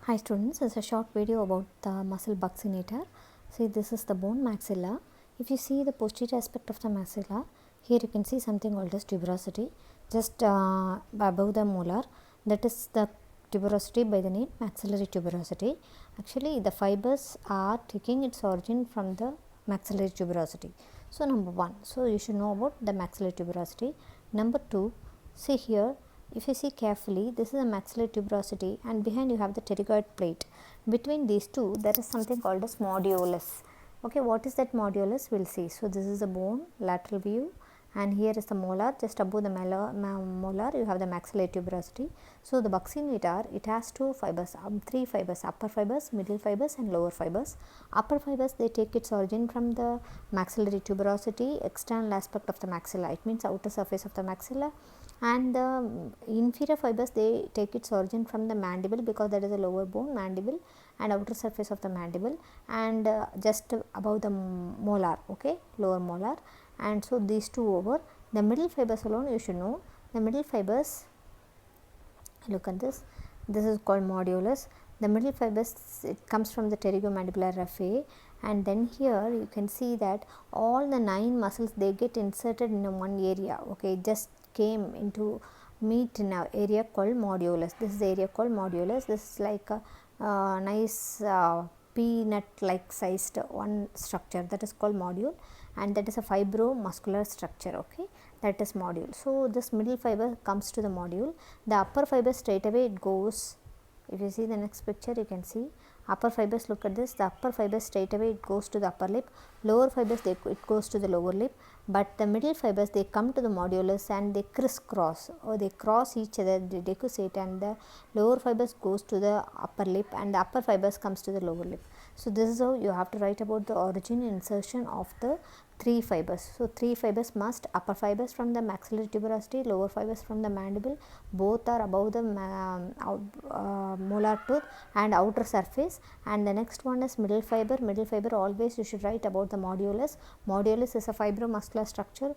Hi students, this is a short video about the muscle buccinator. See, this is the bone maxilla. If you see the posterior aspect of the maxilla, here you can see something called as tuberosity just above the molar. That is the tuberosity by the name maxillary tuberosity. Actually, the fibers are taking its origin from the maxillary tuberosity. So, number one, so you should know about the maxillary tuberosity. Number two, see here, if you see carefully, this is a maxillary tuberosity and behind you have the pterygoid plate. Between these two, there is something called as modulus. Okay, what is that modulus? We'll see. So, this is the bone, lateral view, and here is the molar. Just above the molar, you have the maxillary tuberosity. So, the buccinator, it has two fibers, three fibers, upper fibers, middle fibers and lower fibers. Upper fibers, they take its origin from the maxillary tuberosity, external aspect of the maxilla. It means outer surface of the maxilla. And the inferior fibers, they take its origin from the mandible, because that is a lower bone, mandible, and outer surface of the mandible, and just above the molar, okay, lower molar. And so these two over. The middle fibers alone, you should know, the middle fibers, look at this, this is called modulus. The middle fibers, it comes from the pterygomandibular raphe, and then here you can see that all the 9 muscles, they get inserted in one area, okay, just came into meet in an area called modulus. This is the area called modulus. This is like a nice peanut like sized one structure, that is called module, and that is a fibromuscular structure, okay, that is module. So, this middle fiber comes to the module. The upper fiber straight away it goes, if you see the next picture, you can see upper fibers, look at this, the upper fibers straight away it goes to the upper lip, lower fibers it goes to the lower lip, but the middle fibers, they come to the modulus and they crisscross, or they cross each other, they decussate, and the lower fibers goes to the upper lip and the upper fibers comes to the lower lip. So, this is how you have to write about the origin and insertion of the 3 fibers. So, 3 fibers must, upper fibers from the maxillary tuberosity, lower fibers from the mandible, both are above the molar tooth and outer surface. And the next one is middle fiber. Middle fiber, always you should write about the modulus. Modulus is a fibromuscular structure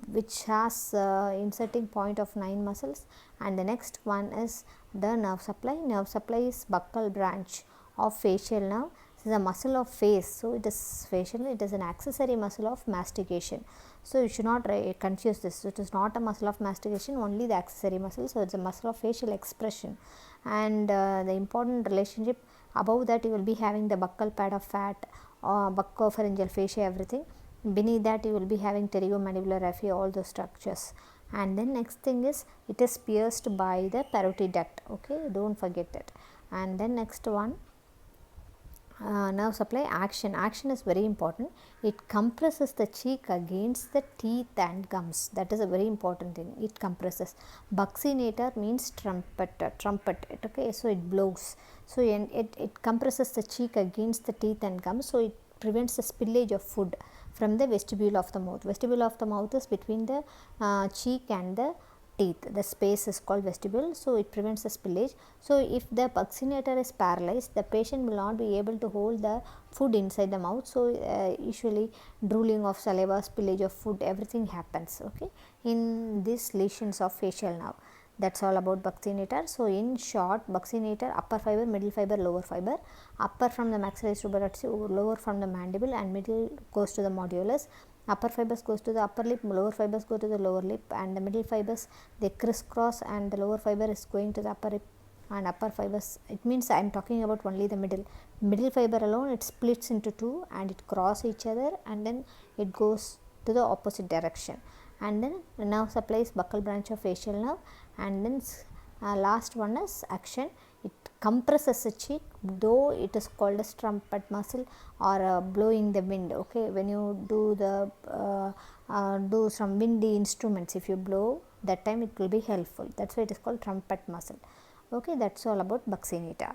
which has inserting point of 9 muscles. And the next one is the nerve supply. Nerve supply is buccal branch of facial nerve. This is a muscle of face, so it is facial, it is an accessory muscle of mastication. So, you should not confuse this. So, it is not a muscle of mastication, only the accessory muscle. So, it is a muscle of facial expression. And the important relationship, above that you will be having the buccal pad of fat, buccopharyngeal fascia, everything. Beneath that you will be having pterygomandibular raphe, all those structures. And then next thing is, it is pierced by the parotid duct, okay, do not forget that. And then next one, nerve supply, action is very important. It compresses the cheek against the teeth and gums, that is a very important thing, it compresses. Buccinator means trumpet, okay, so it blows. So, it compresses the cheek against the teeth and gums, so it prevents the spillage of food from the vestibule of the mouth. Vestibule of the mouth is between the cheek and the teeth, the space is called vestibule. So, it prevents the spillage. So, if the buccinator is paralyzed, the patient will not be able to hold the food inside the mouth. So, usually drooling of saliva, spillage of food, everything happens, okay, in these lesions of facial nerve. That is all about buccinator. So, in short, buccinator, upper fiber, middle fiber, lower fiber, upper from the maxillary tuberosity, lower from the mandible, and middle goes to the modulus. Upper fibers goes to the upper lip, lower fibers go to the lower lip, and the middle fibers, they crisscross, and the lower fiber is going to the upper lip, and upper fibers, it means I am talking about only the middle fiber alone, it splits into 2 and it cross each other, and then it goes to the opposite direction. And then the nerve supply is buccal branch of facial nerve, and then last one is action. It compresses the cheek, though it is called as trumpet muscle or blowing the wind, okay, when you do the do some windy instruments, if you blow, that time it will be helpful, that is why it is called trumpet muscle, okay. That is all about buccinator.